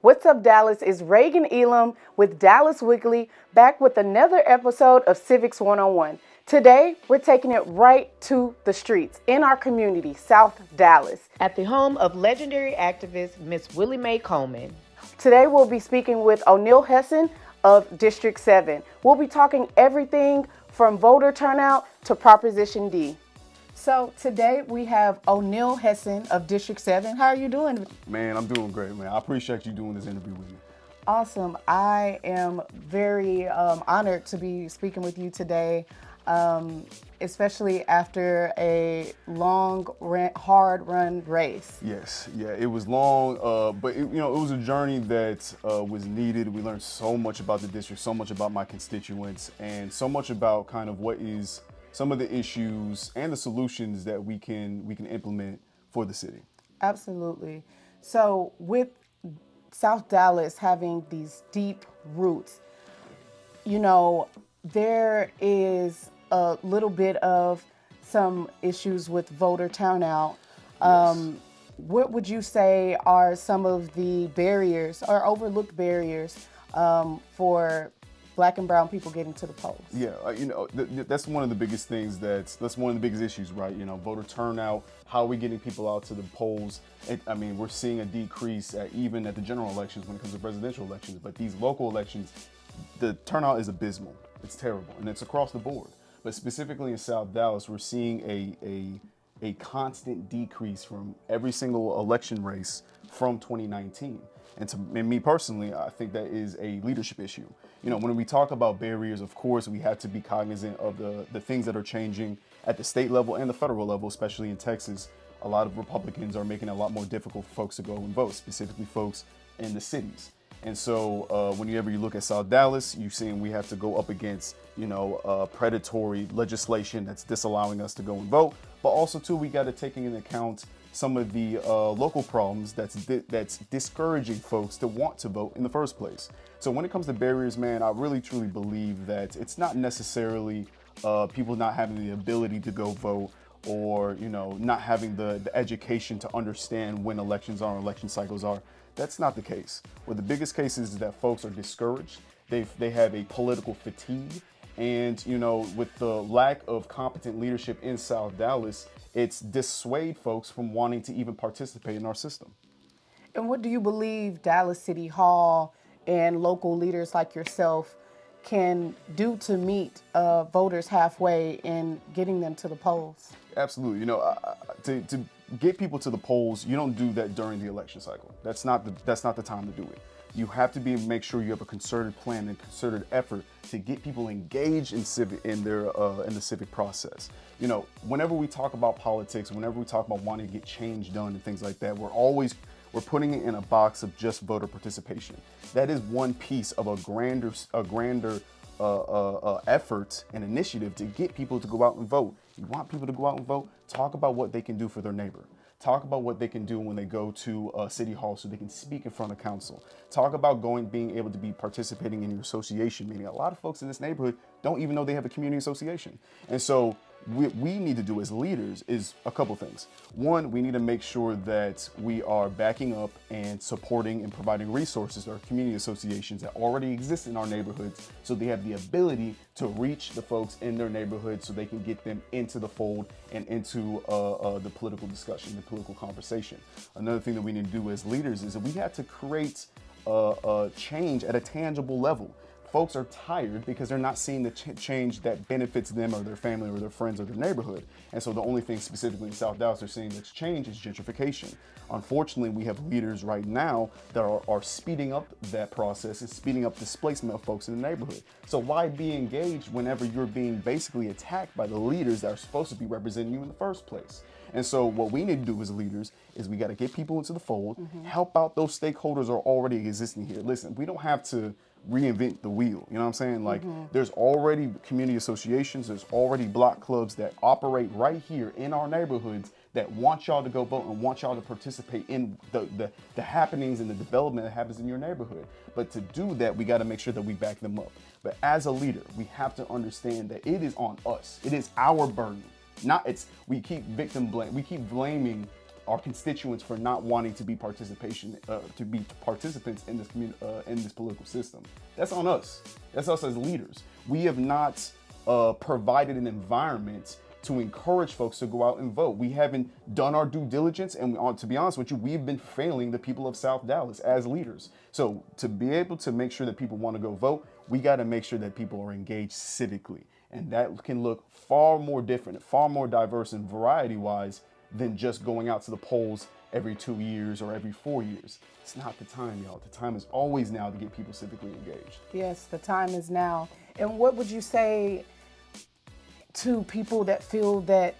What's up, Dallas? It's Reagan Elam with Dallas Weekly, back with another episode of Civics 101. Today, we're taking it right to the streets in our community, South Dallas, at the home of legendary activist Miss Willie Mae Coleman. Today, we'll be speaking with O'Neill Hesson of District 7. We'll be talking everything from voter turnout to Proposition D. So today we have O'Neill Hesson of District 7. How are you doing? Man, I'm doing great, man. I appreciate you doing this interview with me. Awesome. I am very honored to be speaking with you today, especially after a long, hard-run race. Yes, yeah, it was long, but it was a journey that was needed. We learned so much about the district, so much about my constituents, and so much about kind of what is some of the issues and the solutions that we can implement for the city. Absolutely. So with South Dallas having these deep roots, there is a little bit of some issues with voter turnout. Yes. What would you say are some of the barriers or overlooked barriers for Black and brown people getting to the polls? Yeah, that's one of the biggest things. That's one of the biggest issues, right? Voter turnout. How are we getting people out to the polls? We're seeing a decrease even at the general elections when it comes to presidential elections. But these local elections, the turnout is abysmal. It's terrible, and it's across the board. But specifically in South Dallas, we're seeing a constant decrease from every single election race from 2019. And me personally, I think that is a leadership issue. When we talk about barriers, of course, we have to be cognizant of the things that are changing at the state level and the federal level, especially in Texas. A lot of Republicans are making it a lot more difficult for folks to go and vote, specifically folks in the cities. And so whenever you look at South Dallas, you're seeing we have to go up against, predatory legislation that's disallowing us to go and vote. But also, too, we got to take into account some of the local problems that's discouraging folks to want to vote in the first place. So when it comes to barriers, man, I really truly believe that it's not necessarily people not having the ability to go vote or not having the education to understand when elections are and election cycles are. That's not the case. Well, the biggest case is that folks are discouraged. They have a political fatigue. And, with the lack of competent leadership in South Dallas, it's dissuade folks from wanting to even participate in our system. And what do you believe Dallas City Hall and local leaders like yourself can do to meet voters halfway in getting them to the polls? Absolutely. To get people to the polls, you don't do that during the election cycle. That's not the time to do it. You have to make sure you have a concerted plan and concerted effort to get people engaged in the civic process. Whenever we talk about politics, whenever we talk about wanting to get change done and things like that, we're putting it in a box of just voter participation. That is one piece of a grander effort and initiative to get people to go out and vote. You want people to go out and vote? Talk about what they can do for their neighbor. Talk about what they can do when they go to City Hall so they can speak in front of council. Talk about being able to be participating in your association meeting. A lot of folks in this neighborhood don't even know they have a community association. And so what we need to do as leaders is a couple things. One, we need to make sure that we are backing up and supporting and providing resources to our community associations that already exist in our neighborhoods so they have the ability to reach the folks in their neighborhood so they can get them into the fold and into the political discussion, the political conversation. Another thing that we need to do as leaders is that we have to create change at a tangible level. Folks are tired because they're not seeing the change that benefits them or their family or their friends or their neighborhood. And so the only thing specifically in South Dallas they're seeing that's change is gentrification. Unfortunately, we have leaders right now that are speeding up that process and speeding up displacement of folks in the neighborhood. So why be engaged whenever you're being basically attacked by the leaders that are supposed to be representing you in the first place? And so what we need to do as leaders is we got to get people into the fold, help out those stakeholders who are already existing here. Listen, we don't have to reinvent the wheel. You know what I'm saying? Like there's already community associations, there's already block clubs that operate right here in our neighborhoods that want y'all to go vote and want y'all to participate in the happenings and the development that happens in your neighborhood. But to do that, we got to make sure that we back them up. But as a leader, we have to understand that it is on us. It is our burden. We keep blaming our constituents for not wanting to be participants in this in this political system. That's on us. That's us as leaders. We have not provided an environment to encourage folks to go out and vote. We haven't done our due diligence, and to be honest with you, we've been failing the people of South Dallas as leaders. So to be able to make sure that people want to go vote, we got to make sure that people are engaged civically. And that can look far more different, far more diverse and variety-wise than just going out to the polls every 2 years or every 4 years. It's not the time, y'all. The time is always now to get people civically engaged. Yes, the time is now. And what would you say to people that feel that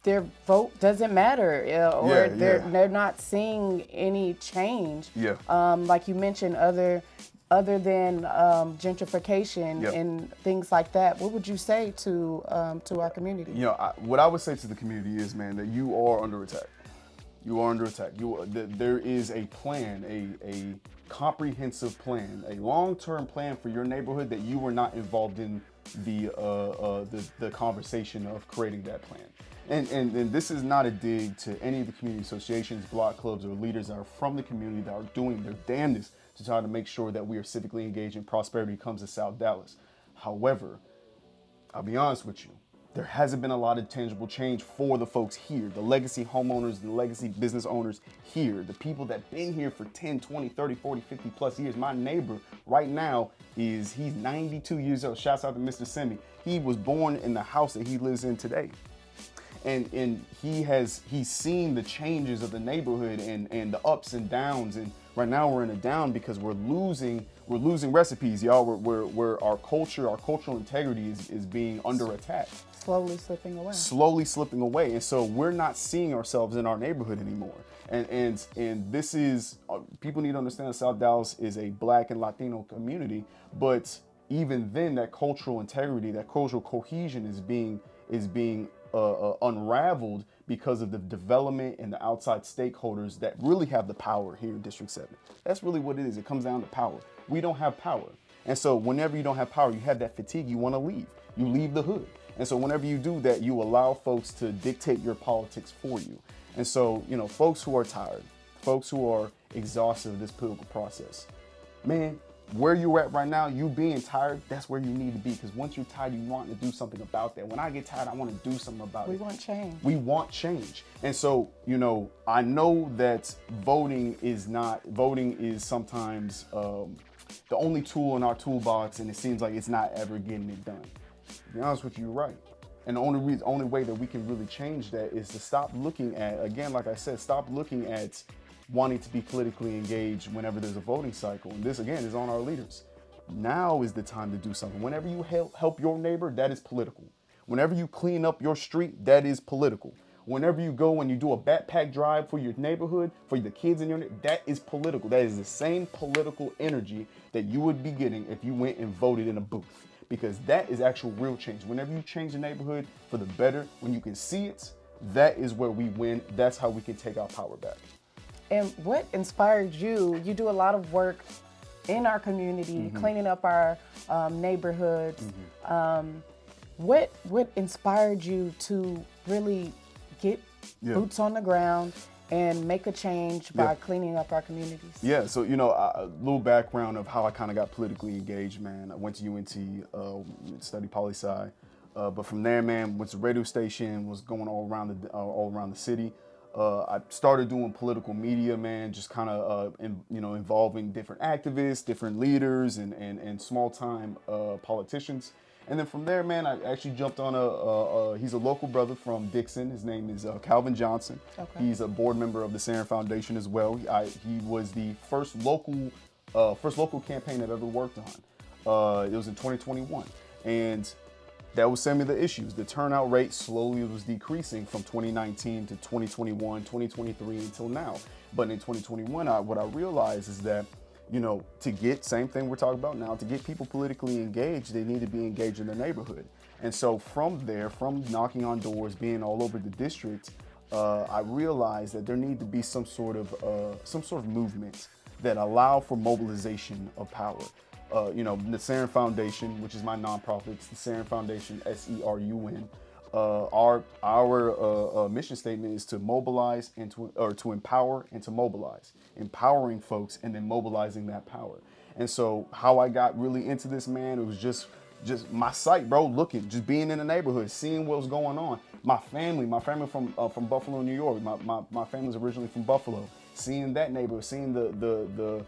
their vote doesn't matter, or they're not seeing any change? Yeah. Like you mentioned, other than gentrification and things like that. What would you say to our community? You know, what I would say to the community is, man, that you are under attack. You are under attack. There is a plan, a comprehensive plan, a long-term plan for your neighborhood that you were not involved in the conversation of creating that plan. And this is not a dig to any of the community associations, block clubs, or leaders that are from the community that are doing their damnedest to try to make sure that we are civically engaged and prosperity comes to South Dallas. However, I'll be honest with you, there hasn't been a lot of tangible change for the folks here, the legacy homeowners, the legacy business owners here, the people that been here for 10, 20, 30, 40, 50 plus years. My neighbor right now he's 92 years old. Shouts out to Mr. Semi. He was born in the house that he lives in today. And he's seen the changes of the neighborhood and the ups and downs. And right now we're in a down because we're losing recipes, y'all. Where our cultural integrity is being under attack. Slowly slipping away. Slowly slipping away. And so we're not seeing ourselves in our neighborhood anymore. And this is, people need to understand South Dallas is a Black and Latino community, but even then that cultural integrity, that cultural cohesion is being unraveled because of the development and the outside stakeholders that really have the power here in District 7. That's really what it is. It comes down to power. We don't have power. And so whenever you don't have power, you have that fatigue, you want to leave. You leave the hood. And so whenever you do that, you allow folks to dictate your politics for you. And so, you know, folks who are tired, folks who are exhausted of this political process, man, where you're at right now, you being tired, that's where you need to be. Because once you're tired, you want to do something about that. When I get tired, I want to do something about it. We want change. We want change. And so, you know, I know that voting is sometimes the only tool in our toolbox, and it seems like it's not ever getting it done. To be honest with you, you're right. And the only way that we can really change that is to stop looking at, again, like I said, stop looking at wanting to be politically engaged whenever there's a voting cycle. And this, again, is on our leaders. Now is the time to do something. Whenever you help your neighbor, that is political. Whenever you clean up your street, that is political. Whenever you go and you do a backpack drive for your neighborhood, for the kids in your neighborhood, that is political. That is the same political energy that you would be getting if you went and voted in a booth. Because that is actual real change. Whenever you change the neighborhood for the better, when you can see it, that is where we win. That's how we can take our power back. And what inspired you? You do a lot of work in our community, cleaning up our neighborhoods. What inspired you to really get boots on the ground and make a change by cleaning up our communities? Yeah, so, you know, a little background of how I kind of got politically engaged, man. I went to UNT, studied poli-sci, but from there, man, went to radio station, was going all around the city. I started doing political media, man, just kind of, involving different activists, different leaders, and small-time politicians. And then from there, man, I actually jumped on he's a local brother from Dixon. His name is Calvin Johnson. Okay. He's a board member of the Sarin Foundation as well. He was the first local campaign I've ever worked on. It was in 2021. And that was some of the issues. The turnout rate slowly was decreasing from 2019 to 2021, 2023 until now. But in 2021, what I realized is that, you know, same thing we're talking about now, to get people politically engaged, they need to be engaged in their neighborhood. And so from there, from knocking on doors, being all over the district, I realized that there needed to be some sort of movement that allow for mobilization of power. The Sarin Foundation, which is my nonprofit, it's the Sarin Foundation, SERUN. our mission statement is to mobilize and to empower and to mobilize, empowering folks and then mobilizing that power. And so how I got really into this, man, it was just my sight, bro, looking, just being in the neighborhood, seeing what was going on. My family from Buffalo, New York. My family's originally from Buffalo. Seeing that neighborhood, seeing the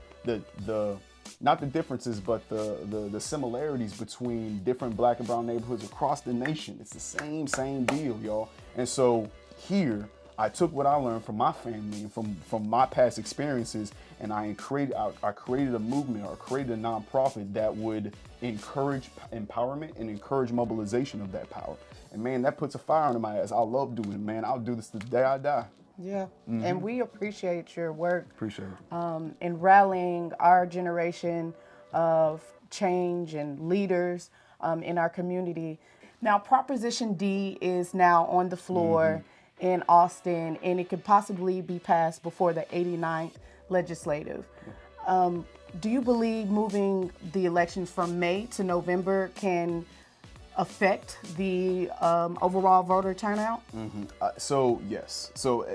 not the differences, but the similarities between different black and brown neighborhoods across the nation. It's the same deal, y'all. And so here, I took what I learned from my family and from my past experiences, and I created a movement, or created a nonprofit that would encourage empowerment and encourage mobilization of that power. And man, that puts a fire under my ass. I love doing it, man. I'll do this the day I die. Yeah, and we appreciate your work. Appreciate it. In rallying our generation of change and leaders in our community. Now, Proposition D is now on the floor in Austin, and it could possibly be passed before the 89th legislative. Do you believe moving the elections from May to November can affect the overall voter turnout? So yes. So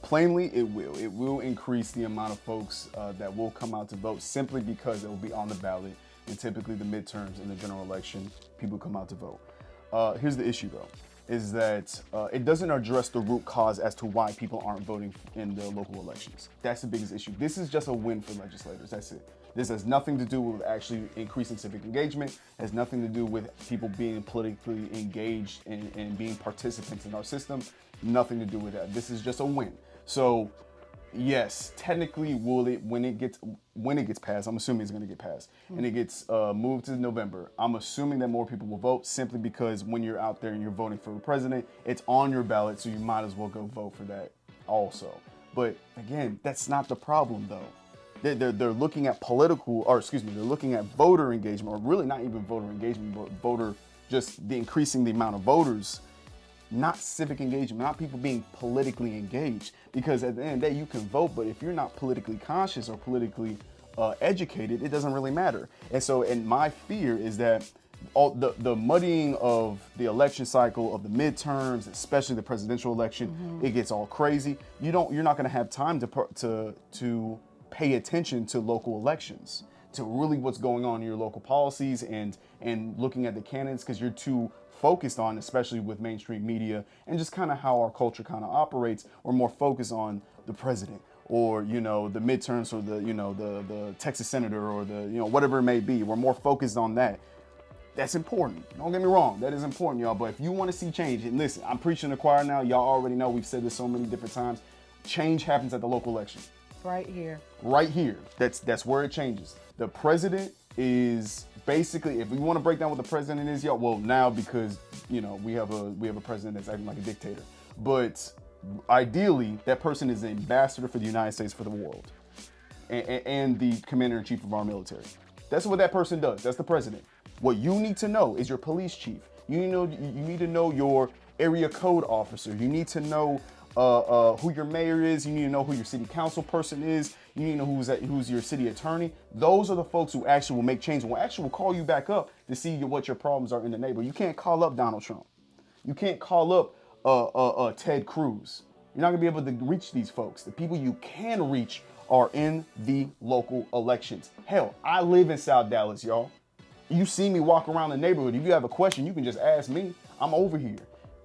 plainly, it will. It will increase the amount of folks that will come out to vote, simply because it will be on the ballot. And typically the midterms and the general election, people come out to vote. Here's the issue, though, is that it doesn't address the root cause as to why people aren't voting in the local elections. That's the biggest issue. This is just a win for legislators. That's it. This has nothing to do with actually increasing civic engagement. It has nothing to do with people being politically engaged and being participants in our system. Nothing to do with that. This is just a win. So yes, technically, when it gets passed, I'm assuming it's going to get passed, and it gets moved to November, I'm assuming that more people will vote, simply because when you're out there and you're voting for a president, it's on your ballot, so you might as well go vote for that also. But again, that's not the problem, though. They're looking at they're looking at voter engagement, or really not even voter engagement, but increasing the amount of voters, not civic engagement, not people being politically engaged. Because at the end of the day, you can vote, but if you're not politically conscious or politically educated, it doesn't really matter. And my fear is that all the muddying of the election cycle, of the midterms, especially the presidential election, it gets all crazy. You're not going to have time to pay attention to local elections, to really what's going on in your local policies and looking at the candidates, because you're too focused on, especially with mainstream media and just kind of how our culture kind of operates, or more focused on the president, or the midterms, or the Texas senator, or the whatever it may be. We're more focused on that. That's important. Don't get me wrong, that is important, y'all. But if you want to see change, and listen, I'm preaching to the choir now. Y'all already know, we've said this so many different times. Change happens at the local election. Right here. Right here. That's where it changes. The president is basically, if we want to break down what the president is, now, because we have a president that's acting like a dictator. But ideally, that person is the ambassador for the United States for the world, and the commander-in-chief of our military. That's what that person does. That's the president. What you need to know is your police chief. You need to know your area code officer. You need to know who your mayor is. You need to know who your city council person is. You need to know who's your city attorney. Those are the folks who actually will make change, and will call you back up to see what your problems are in the neighborhood. You can't call up Donald Trump. You can't call up Ted Cruz. You're not gonna be able to reach these folks. The people you can reach are in the local elections. Hell, I live in South Dallas, y'all. You see me walk around the neighborhood. If you have a question, you can just ask me. I'm over here.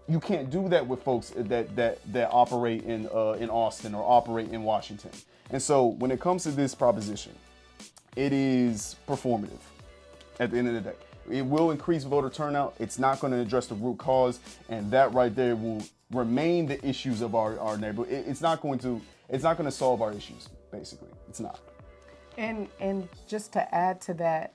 You can't do that with folks that operate in Austin or operate in Washington. And so when it comes to this proposition, it is performative at the end of the day. It will increase voter turnout. It's not going to address the root cause, and that right there will remain the issues of our neighborhood. It's not going to solve our issues, basically. It's not. And just to add to that,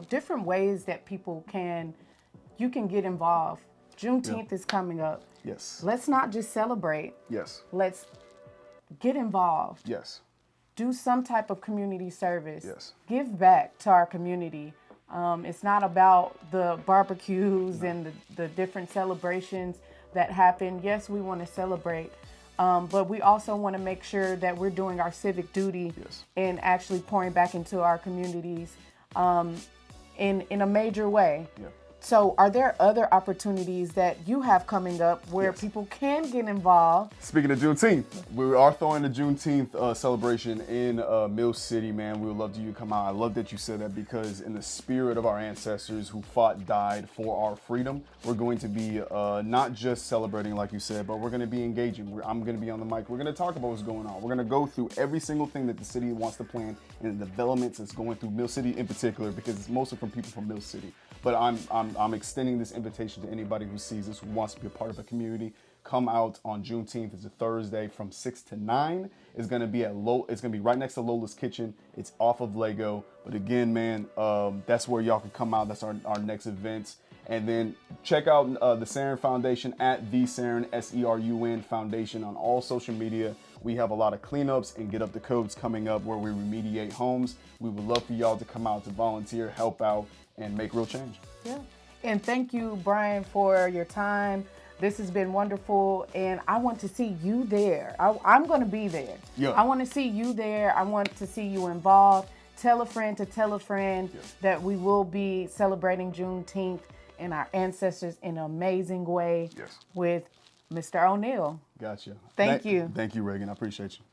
different ways that you can get involved. Juneteenth is coming up. Yes. Let's not just celebrate. Yes. Let's get involved. Yes. Do some type of community service. Yes. Give back to our community. It's not about the barbecues and the different celebrations that happen. Yes, we want to celebrate, but we also want to make sure that we're doing our civic duty and actually pouring back into our communities in a major way. Yeah. So are there other opportunities that you have coming up where Yes. people can get involved? Speaking of Juneteenth, we are throwing a Juneteenth celebration in Mill City, man. We would love you to come out. I love that you said that because in the spirit of our ancestors who fought, died for our freedom, we're going to be not just celebrating, like you said, but we're going to be engaging. I'm going to be on the mic. We're going to talk about what's going on. We're going to go through every single thing that the city wants to plan and the developments that's going through Mill City in particular, because it's mostly from people from Mill City. But I'm extending this invitation to anybody who sees this, who wants to be a part of a community. Come out on Juneteenth. It's a Thursday from 6 to 9. It's gonna be it's gonna be right next to Lola's Kitchen. It's off of Lego. But again, man, that's where y'all can come out. That's our next event. And then check out the Saren Foundation at the Saren SERUN Foundation on all social media. We have a lot of cleanups and get up the codes coming up where we remediate homes. We would love for y'all to come out to volunteer, help out, and make real change. Yeah. And thank you, Brian, for your time. This has been wonderful, and I want to see you there. I'm going to be there. Yeah. I want to see you there. I want to see you involved. Tell a friend to tell a friend that we will be celebrating Juneteenth and our ancestors in an amazing way with Mr. O'Neill. Gotcha. Thank you. Thank you, Reagan. I appreciate you.